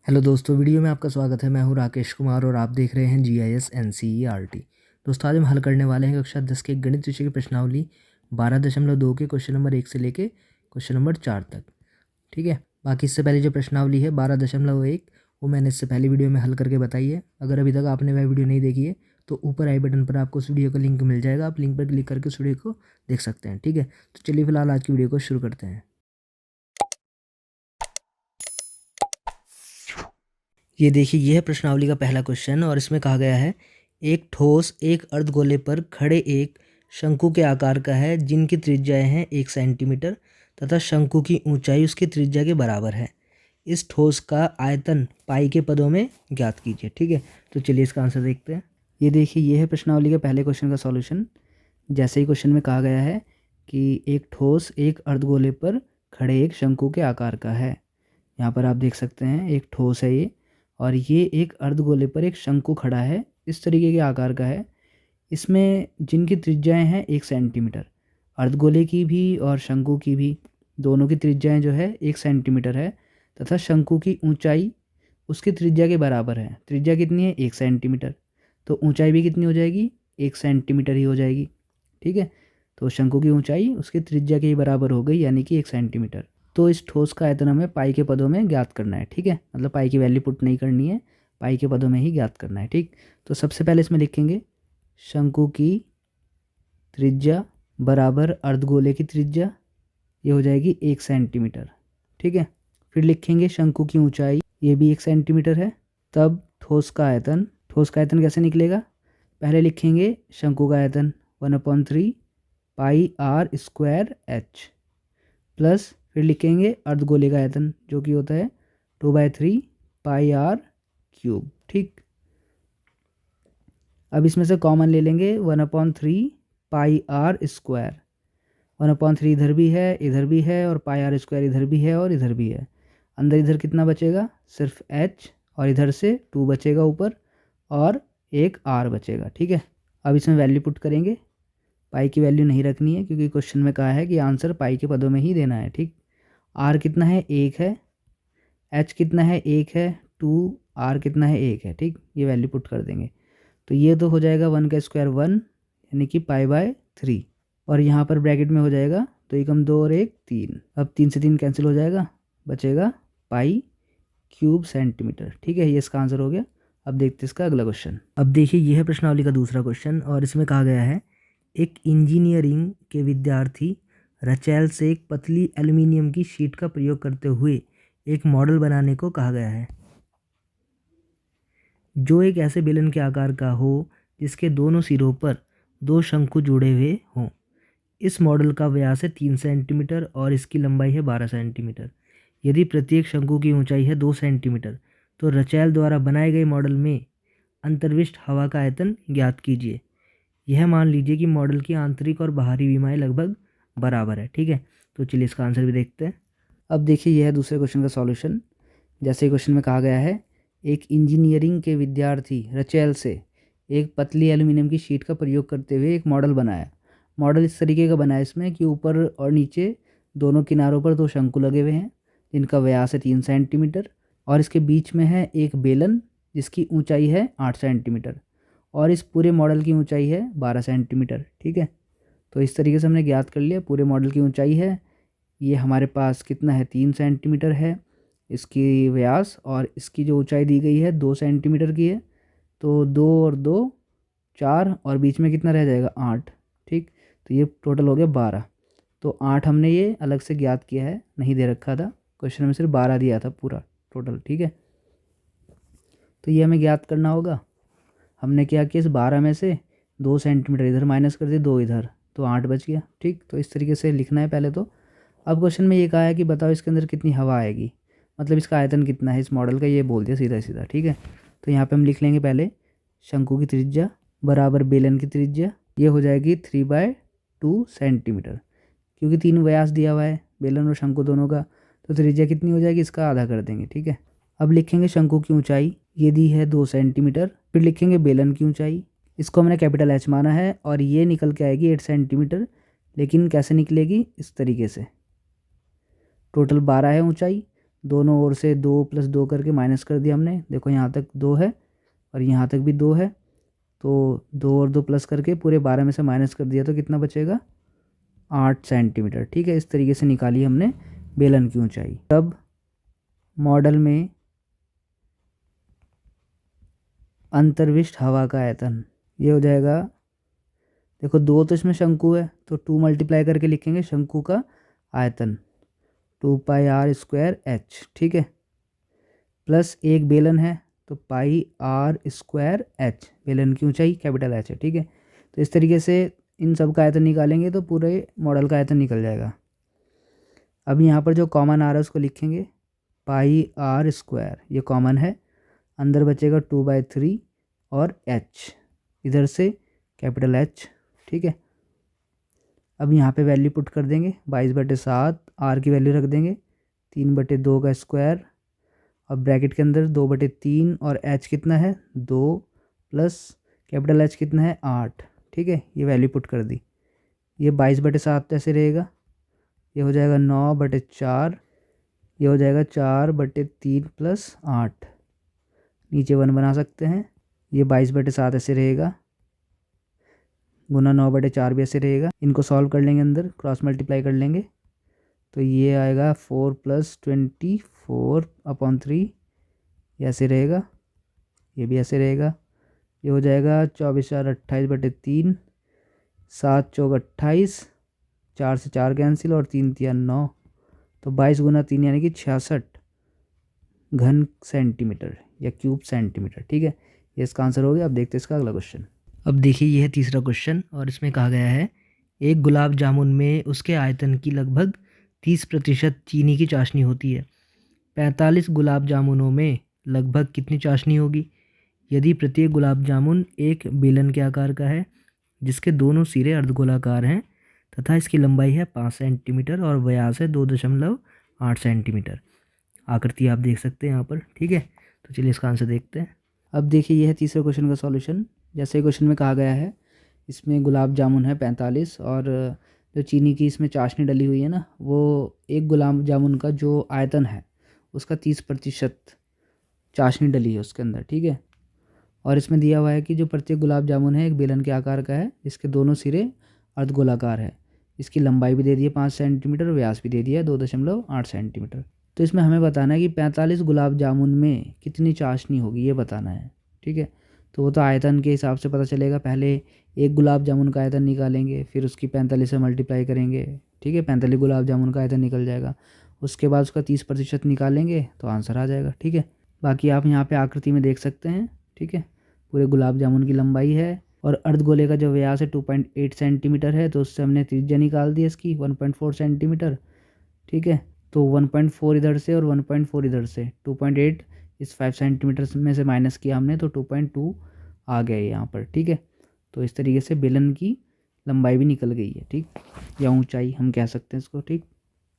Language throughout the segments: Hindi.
हेलो दोस्तों, वीडियो में आपका स्वागत है। मैं हूं राकेश कुमार और आप देख रहे हैं GIS NCERT। दोस्तों, आज हम हल करने वाले हैं कक्षा 10 के गणित विषय की प्रश्नावली 12.2 के क्वेश्चन नंबर 1 से लेके क्वेश्चन नंबर 4 तक। ठीक है, बाकी इससे पहले जो प्रश्नावली है 12.1 वो मैंने इससे पहले वीडियो में हल करके बताई है। अगर अभी तक आपने वह वीडियो नहीं देखी है तो ऊपर आई बटन पर आपको उस वीडियो का लिंक मिल जाएगा। आप लिंक पर क्लिक करके उस वीडियो को देख सकते हैं। ठीक है, तो चलिए फिलहाल आज की वीडियो को शुरू करते हैं। ये देखिए, यह है प्रश्नावली का पहला क्वेश्चन और इसमें कहा गया है एक ठोस एक अर्धगोले पर खड़े एक शंकु के आकार का है जिनकी त्रिज्याएं हैं 1 सेंटीमीटर तथा शंकु की ऊंचाई उसकी त्रिज्या के बराबर है। इस ठोस का आयतन पाई के पदों में ज्ञात कीजिए। ठीक है, तो चलिए इसका आंसर देखते हैं। ये देखिए, यह है प्रश्नावली के पहले क्वेश्चन का सॉल्यूशन। जैसे ही क्वेश्चन में कहा गया है कि एक ठोस एक अर्धगोले पर खड़े एक शंकु के आकार का है। यहाँ पर आप देख सकते हैं एक ठोस है ये, और ये एक अर्धगोले पर एक शंकु खड़ा है, इस तरीके के आकार का है। इसमें जिनकी त्रिज्याएं हैं 1 सेंटीमीटर, अर्धगोले की भी और शंकु की भी, दोनों की त्रिज्याएं जो है 1 सेंटीमीटर है तथा शंकु की ऊंचाई उसकी त्रिज्या के बराबर है। त्रिज्या कितनी है? 1 सेंटीमीटर, तो ऊंचाई भी कितनी हो जाएगी? 1 सेंटीमीटर ही हो जाएगी। ठीक है, तो शंकु की ऊंचाई उसकी त्रिज्या के ही बराबर हो गई, यानी कि 1 सेंटीमीटर। तो इस ठोस का आयतन हमें पाई के पदों में ज्ञात करना है। ठीक है, मतलब पाई की वैल्यू पुट नहीं करनी है, पाई के पदों में ही ज्ञात करना है। ठीक, तो सबसे पहले इसमें लिखेंगे शंकु की त्रिज्या बराबर अर्धगोले की त्रिज्या, ये हो जाएगी 1 सेंटीमीटर। ठीक है, फिर लिखेंगे शंकु की ऊंचाई, ये भी 1 सेंटीमीटर है। तब ठोस का आयतन, ठोस का आयतन कैसे निकलेगा? पहले लिखेंगे शंकु का आयतन 1/3 पाई आर स्क्वायर एच, प्लस फिर लिखेंगे अर्धगोले का आयतन जो कि होता है 2/3 पाई आर क्यूब। ठीक, अब इसमें से कॉमन ले लेंगे 1/3 पाई आर स्क्वायर। 1/3 इधर भी है और पाई आर स्क्वायर इधर भी है और इधर भी है। अंदर इधर कितना बचेगा? सिर्फ एच, और इधर से 2 बचेगा ऊपर और एक आर बचेगा। ठीक है, अब इसमें वैल्यू पुट करेंगे। पाई की वैल्यू नहीं रखनी है क्योंकि क्वेश्चन में कहा है कि आंसर पाई के पदों में ही देना है। ठीक, आर कितना है? 1 है। एच कितना है? 1 है। 2, आर कितना है? 1 है। ठीक, ये वैल्यू पुट कर देंगे तो ये तो हो जाएगा 1 का स्क्वायर 1, यानी कि पाई/3, और यहाँ पर ब्रैकेट में हो जाएगा 2 एकम 2 और 1 3। अब 3 से 3 कैंसिल हो जाएगा, बचेगा पाई क्यूब सेंटीमीटर। ठीक है, ये इसका आंसर हो गया। अब देखते हैं इसका अगला क्वेश्चन। अब देखिए, यह है प्रश्नावली का दूसरा क्वेश्चन और इसमें कहा गया है एक इंजीनियरिंग के विद्यार्थी रचेल से एक पतली एल्युमिनियम की शीट का प्रयोग करते हुए एक मॉडल बनाने को कहा गया है जो एक ऐसे बेलन के आकार का हो जिसके दोनों सिरों पर 2 शंकु जुड़े हुए हों। इस मॉडल का व्यास है 3 सेंटीमीटर और इसकी लंबाई है 12 सेंटीमीटर। यदि प्रत्येक शंकु की ऊंचाई है 2 सेंटीमीटर तो रचेल द्वारा बनाए गए मॉडल में अंतर्विष्ट हवा का आयतन ज्ञात कीजिए। यह मान लीजिए कि मॉडल की आंतरिक और बाहरी विमाएं लगभग बराबर है। ठीक है, तो चलिए इसका आंसर भी देखते हैं। अब देखिए, यह है दूसरे क्वेश्चन का सॉल्यूशन। जैसे क्वेश्चन में कहा गया है एक इंजीनियरिंग के विद्यार्थी रचेल से एक पतली एल्युमिनियम की शीट का प्रयोग करते हुए एक मॉडल बनाया। मॉडल इस तरीके का बना है इसमें कि ऊपर और नीचे दोनों किनारों पर 2 शंकु लगे हुए हैं जिनका व्यास है 3 सेंटीमीटर, और इसके बीच में है एक बेलन जिसकी ऊंचाई है 8 सेंटीमीटर, और इस पूरे मॉडल की ऊंचाई है 12 सेंटीमीटर। ठीक है, तो इस तरीके से हमने ज्ञात कर लिया पूरे मॉडल की ऊंचाई है, ये हमारे पास कितना है? 3 सेंटीमीटर है इसकी व्यास, और इसकी जो ऊंचाई दी गई है 2 सेंटीमीटर की है। तो 2 और 2 4, और बीच में कितना रह जाएगा? 8। ठीक, तो ये टोटल हो गया 12। तो 8 हमने ये अलग से ज्ञात किया है, नहीं दे रखा था क्वेश्चन में, सिर्फ 12 दिया था पूरा टोटल। ठीक है, तो ये हमें ज्ञात करना होगा। हमने क्या किया, इस 12 में से 2 सेंटीमीटर इधर माइनस कर दिए, 2 इधर, तो 8 बच गया। ठीक, तो इस तरीके से लिखना है पहले तो। अब क्वेश्चन में ये कहा है कि बताओ इसके अंदर कितनी हवा आएगी, मतलब इसका आयतन कितना है इस मॉडल का, ये बोल दिया सीधा सीधा। ठीक है, तो यहाँ पे हम लिख लेंगे पहले शंकु की त्रिज्या बराबर बेलन की त्रिज्या, ये हो जाएगी 3/2 सेंटीमीटर, क्योंकि 3 व्यास दिया हुआ है बेलन और शंकु दोनों का, तो त्रिज्या कितनी हो जाएगी? इसका आधा कर देंगे। ठीक है, अब लिखेंगे शंकु की ऊंचाई, ये दी है 2 सेंटीमीटर, फिर लिखेंगे बेलन की ऊंचाई, इसको हमने कैपिटल एच माना है, और ये निकल के आएगी 8 सेंटीमीटर, लेकिन कैसे निकलेगी? इस तरीके से। टोटल 12 है ऊंचाई, दोनों ओर से 2 + 2 करके माइनस कर दिया हमने। देखो यहाँ तक 2 है और यहाँ तक भी 2 है, तो 2 और 2 प्लस करके पूरे 12 में से माइनस कर दिया तो कितना बचेगा, 8 सेंटीमीटर। ठीक है, इस तरीके से निकाली हमने बेलन की ऊंचाई। तब मॉडल में अंतर्विष्ट हवा का आयतन ये हो जाएगा, देखो 2 तो इसमें शंकु है तो 2 मल्टीप्लाई करके लिखेंगे शंकु का आयतन 2πr²h। ठीक है, प्लस एक बेलन है तो πr²h, बेलन की ऊंचाई कैपिटल H है। ठीक है, तो इस तरीके से इन सब का आयतन निकालेंगे तो पूरे मॉडल का आयतन निकल जाएगा। अब यहाँ पर जो कॉमन आ रहा है उसको लिखेंगे πr², ये कॉमन है, अंदर बचेगा 2/3 और h, इधर से कैपिटल H। ठीक है, अब यहाँ पे वैल्यू पुट कर देंगे 22/7, r की वैल्यू रख देंगे 3/2 का स्क्वायर और ब्रैकेट के अंदर 2/3 और h कितना है 2 प्लस कैपिटल H कितना है 8। ठीक है, ये वैल्यू पुट कर दी। ये 22/7 ऐसे रहेगा, ये हो जाएगा 9/4, ये हो जाएगा 4/3 + 8, नीचे 1 बना सकते हैं। ये 22/7 ऐसे रहेगा, गुना 9/4 भी ऐसे रहेगा। इनको सॉल्व कर लेंगे, अंदर क्रॉस मल्टीप्लाई कर लेंगे तो ये आएगा 4 + 24/3, ये ऐसे रहेगा, ये भी ऐसे रहेगा। ये हो जाएगा 24×4 28/3, 7 × 4 28, 4 से 4 कैंसिल और 3 × 3 9, तो 22 × 3 यानी कि 66 घन सेंटीमीटर या क्यूब सेंटीमीटर। ठीक है, ये इसका आंसर हो गया। अब देखते हैं इसका अगला क्वेश्चन। अब देखिए ये है तीसरा क्वेश्चन और इसमें कहा गया है एक गुलाब जामुन में उसके आयतन की लगभग 30% चीनी की चाशनी होती है। 45 गुलाब जामुनों में लगभग कितनी चाशनी होगी यदि प्रत्येक गुलाब जामुन एक बेलन के आकार का है जिसके दोनों सिरे अर्धगोलाकार हैं तथा इसकी लंबाई है 5 सेंटीमीटर और व्यास है 2.8 सेंटीमीटर। आकृति आप देख सकते हैं यहाँ पर। ठीक है, तो चलिए इसका आंसर देखते हैं। अब देखिए यह है तीसरे क्वेश्चन का सॉल्यूशन। जैसे क्वेश्चन में कहा गया है इसमें गुलाब जामुन है 45 और जो चीनी की इसमें चाशनी डली हुई है ना, वो एक गुलाब जामुन का जो आयतन है उसका 30% चाशनी डली है उसके अंदर। ठीक है, और इसमें दिया हुआ है कि जो प्रत्येक गुलाब जामुन है एक बेलन के आकार का है इसके दोनों सिरे अर्धगोलाकार है, इसकी लंबाई भी दे दी है 5 सेंटीमीटर, व्यास भी दे दिया है 2.8 सेंटीमीटर। तो इसमें हमें बताना है कि 45 गुलाब जामुन में कितनी चाशनी होगी ये बताना है। ठीक है, तो वो तो आयतन के हिसाब से पता चलेगा। पहले एक गुलाब जामुन का आयतन निकालेंगे, फिर उसकी 45 से मल्टीप्लाई करेंगे। ठीक है, 45 गुलाब जामुन का आयतन निकल जाएगा, उसके बाद उसका 30% निकालेंगे तो आंसर आ जाएगा। ठीक है, बाकी आप यहाँ पे आकृति में देख सकते हैं। ठीक है, पूरे गुलाब जामुन की लंबाई है और अर्धगोले का जो व्यास है 2.8 सेंटीमीटर है, तो उससे हमने त्रिज्या निकाल दी इसकी 1.4 सेंटीमीटर। ठीक है, तो 1.4 इधर से और 1.4 इधर से, 2.8 इस 5 सेंटीमीटर में से माइनस किया हमने तो 2.2 आ गया यहाँ पर। ठीक है, तो इस तरीके से बेलन की लंबाई भी निकल गई है। ठीक, या ऊंचाई हम कह सकते हैं इसको। ठीक,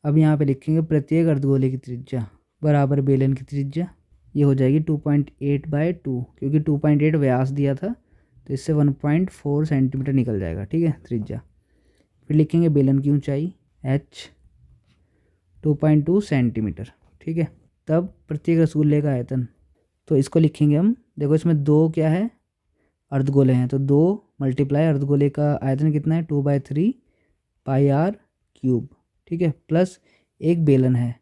अब यहाँ पे लिखेंगे प्रत्येक अर्धगोले की त्रिज्या बराबर बेलन की त्रिज्या, ये हो जाएगी 2.8/2, क्योंकि 2.8 व्यास दिया था तो इससे 1.4 सेंटीमीटर निकल जाएगा। ठीक है, त्रिज्या। फिर लिखेंगे बेलन की ऊंचाई h 2.2 सेंटीमीटर। ठीक है, तब प्रत्येक रसगुल्ले का आयतन, तो इसको लिखेंगे हम। देखो इसमें 2 क्या है अर्धगोले हैं, तो 2 मल्टीप्लाई अर्धगोले का आयतन कितना है 2/3 πr³। ठीक है, प्लस एक बेलन है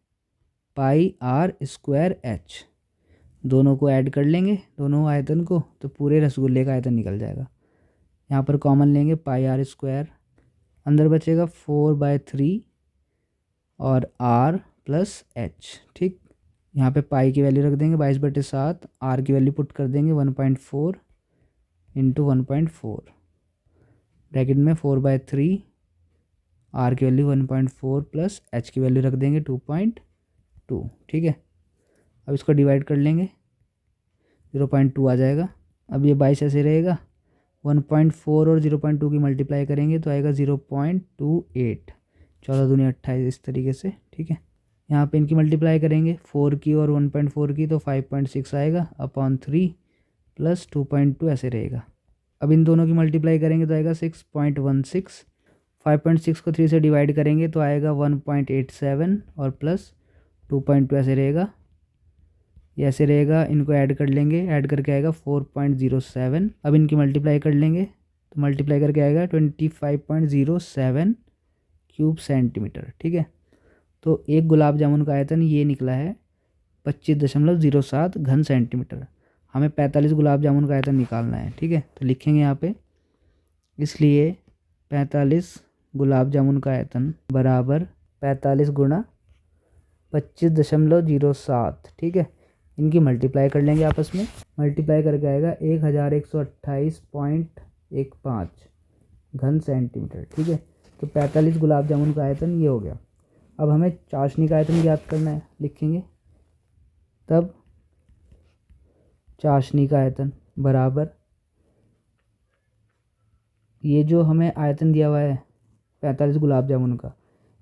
πr²h, दोनों को ऐड कर लेंगे दोनों आयतन को, तो पूरे रसगुल्ले का आयतन निकल जाएगा। यहाँ पर कॉमन लेंगे πr², अंदर बचेगा 4/3 और r + h। ठीक, यहाँ पे पाई की वैल्यू रख देंगे 22/7, r की वैल्यू पुट कर देंगे 1.4 × 1.4, ब्रैकेट में 4/3, r की वैल्यू 1.4 प्लस h की वैल्यू रख देंगे 2.2। ठीक है, अब इसको डिवाइड कर लेंगे 0.2 आ जाएगा। अब ये 22 ऐसे रहेगा, 1.4 और 0.2 की मल्टीप्लाई करेंगे तो आएगा 0.28, 14 दूनी 28 इस तरीके से। ठीक है, यहाँ पे इनकी मल्टीप्लाई करेंगे 4 की और 1.4 की तो 5.6 आएगा अपॉन 3 प्लस 2.2 ऐसे रहेगा। अब इन दोनों की मल्टीप्लाई करेंगे तो आएगा 6.16, 5.6 को 3 से डिवाइड करेंगे तो आएगा 1.87 और प्लस 2.2 ऐसे रहेगा, ये ऐसे रहेगा। इनको ऐड कर लेंगे, ऐड करके आएगा 4.07। अब इनकी मल्टीप्लाई कर लेंगे, तो मल्टीप्लाई करके आएगा 25.07 क्यूब सेंटीमीटर। ठीक है, तो एक गुलाब जामुन का आयतन ये निकला है 25.07 घन सेंटीमीटर। हमें 45 गुलाब जामुन का आयतन निकालना है। ठीक है, तो लिखेंगे यहाँ पे, इसलिए 45 गुलाब जामुन का आयतन बराबर 45 गुणा 25.07। ठीक है, इनकी मल्टीप्लाई कर लेंगे आपस में, मल्टीप्लाई करके आएगा 1128.15 घन सेंटीमीटर। ठीक है, तो 45 गुलाब जामुन का आयतन ये हो गया। अब हमें चाशनी का आयतन ज्ञात करना है, लिखेंगे तब चाशनी का आयतन बराबर, ये जो हमें आयतन दिया हुआ है 45 गुलाब जामुन का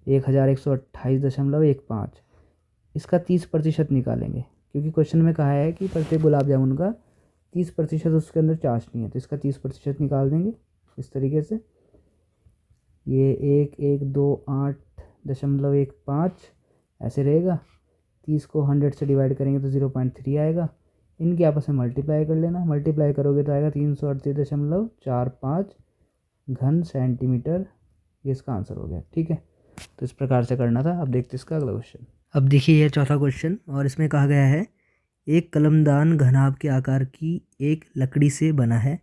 1128.15, इसका 30% निकालेंगे, क्योंकि क्वेश्चन में कहा है कि प्रत्येक गुलाब जामुन का 30% उसके अंदर चाशनी है, तो इसका 30% निकाल देंगे इस तरीके से। ये 1128.15 ऐसे रहेगा। 30 को 100 से डिवाइड करेंगे तो 0.3 आएगा। इनके आपस में मल्टीप्लाई कर लेना, मल्टीप्लाई करोगे तो आएगा 338.45 घन सेंटीमीटर। ये इसका आंसर हो गया। ठीक है, तो इस प्रकार से करना था। अब देखते इसका अगला क्वेश्चन। अब देखिए यह चौथा क्वेश्चन, और इसमें कहा गया है एक कलमदान घनाभ के आकार की एक लकड़ी से बना है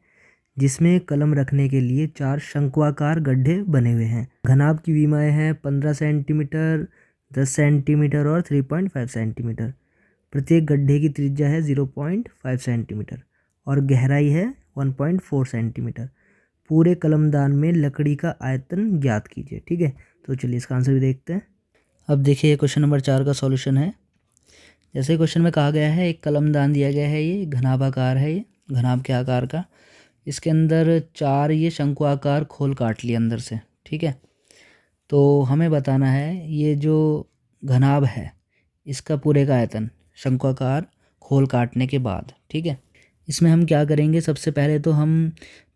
जिसमें कलम रखने के लिए 4 शंक्वाकार गड्ढे बने हुए हैं। घनाभ की विमाएँ हैं 15 सेंटीमीटर, 10 सेंटीमीटर और 3.5 सेंटीमीटर। प्रत्येक गड्ढे की त्रिज्या है 0.5 सेंटीमीटर और गहराई है 1.4 सेंटीमीटर। पूरे कलमदान में लकड़ी का आयतन ज्ञात कीजिए। ठीक है, तो चलिए इसका आंसर भी देखते हैं। अब देखिए क्वेश्चन नंबर 4 का सॉल्यूशन है। जैसे क्वेश्चन में कहा गया है एक कलमदान दिया गया है, ये घनाभाकार है, ये घनाभ के आकार का। इसके अंदर 4 ये शंकु आकार खोल काट लिए अंदर से। ठीक है, तो हमें बताना है ये जो घनाभ है इसका पूरे का आयतन शंक्वाकार खोल काटने के बाद। ठीक है, इसमें हम क्या करेंगे, सबसे पहले तो हम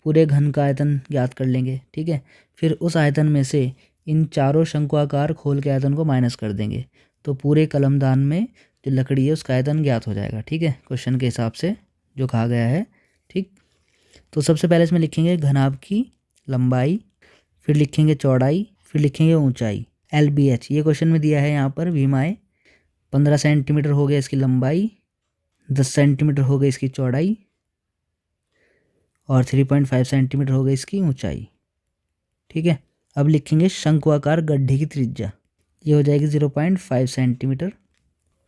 पूरे घन का आयतन ज्ञात कर लेंगे। ठीक है, फिर उस आयतन में से इन चारों शंक्वाकार खोल के आयतन को माइनस कर देंगे, तो पूरे कलमदान में जो लकड़ी है उसका आयतन ज्ञात हो जाएगा। ठीक है, क्वेश्चन के हिसाब से जो कहा गया है। ठीक, तो सबसे पहले इसमें लिखेंगे घनाभ की लंबाई, फिर लिखेंगे चौड़ाई, फिर लिखेंगे ऊंचाई LBH। ये क्वेश्चन में दिया है यहाँ पर विमाएँ 15 सेंटीमीटर हो गया इसकी लंबाई, 10 सेंटीमीटर हो गई इसकी चौड़ाई और 3.5 सेंटीमीटर हो गई इसकी ऊंचाई। ठीक है, अब लिखेंगे शंक्वाकार गड्ढे की त्रिज्या, ये हो जाएगी 0.5 सेंटीमीटर।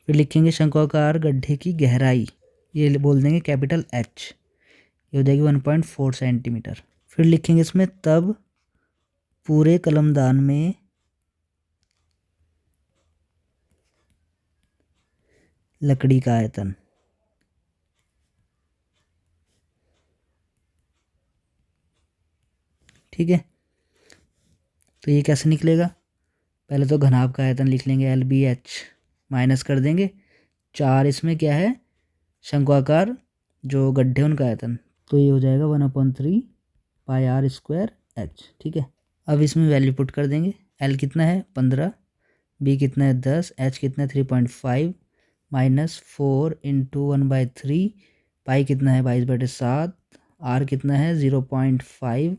फिर लिखेंगे शंक्वाकार गड्ढे की गहराई, ये बोल देंगे कैपिटल H, ये हो जाएगी 1.4 सेंटीमीटर। फिर लिखेंगे इसमें तब पूरे कलमदान में लकड़ी का आयतन। ठीक है, तो ये कैसे निकलेगा, पहले तो घनाभ का आयतन लिख लेंगे LBH, माइनस कर देंगे 4, इसमें क्या है शंक्वाकार जो गड्ढे उनका आयतन, तो ये हो जाएगा 1/3 पाई r स्क्वायर H। ठीक है, अब इसमें वैल्यू पुट कर देंगे। L कितना है 15, B कितना है 10, H कितना है 3.5 माइनस 4 इंटू 1/3, पाई कितना है 22/7, R कितना है 0.5,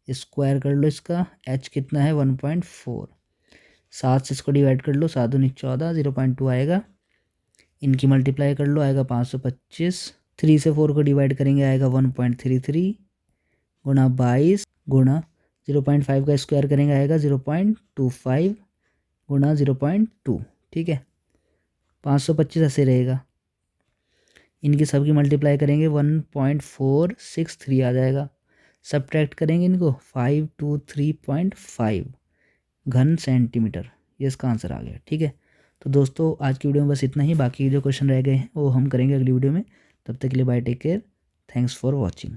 स्क्वायर कर लो इसका, H कितना है 1.4, 7 से इसको डिवाइड कर लो, 7 दूनी 14, 0.2 आएगा। इनकी मल्टीप्लाई कर लो, आएगा 525। 3 से 4 को डिवाइड करेंगे आएगा 1.33 गुणा 22 गुणा 0.5 का स्क्वायर करेंगे आएगा 0.25 गुणा 0.2। ठीक है, 525 ऐसे रहेगा। इनकी सबकी मल्टीप्लाई करेंगे 1.463 आ जाएगा। सब्ट्रैक्ट करेंगे इनको 523.5 घन सेंटीमीटर, ये इसका आंसर आ गया। ठीक है, तो दोस्तों आज की वीडियो में बस इतना ही। बाकी जो क्वेश्चन रह गए हैं वो हम करेंगे अगली वीडियो में। तब तक के लिए bye, take care, thanks for watching.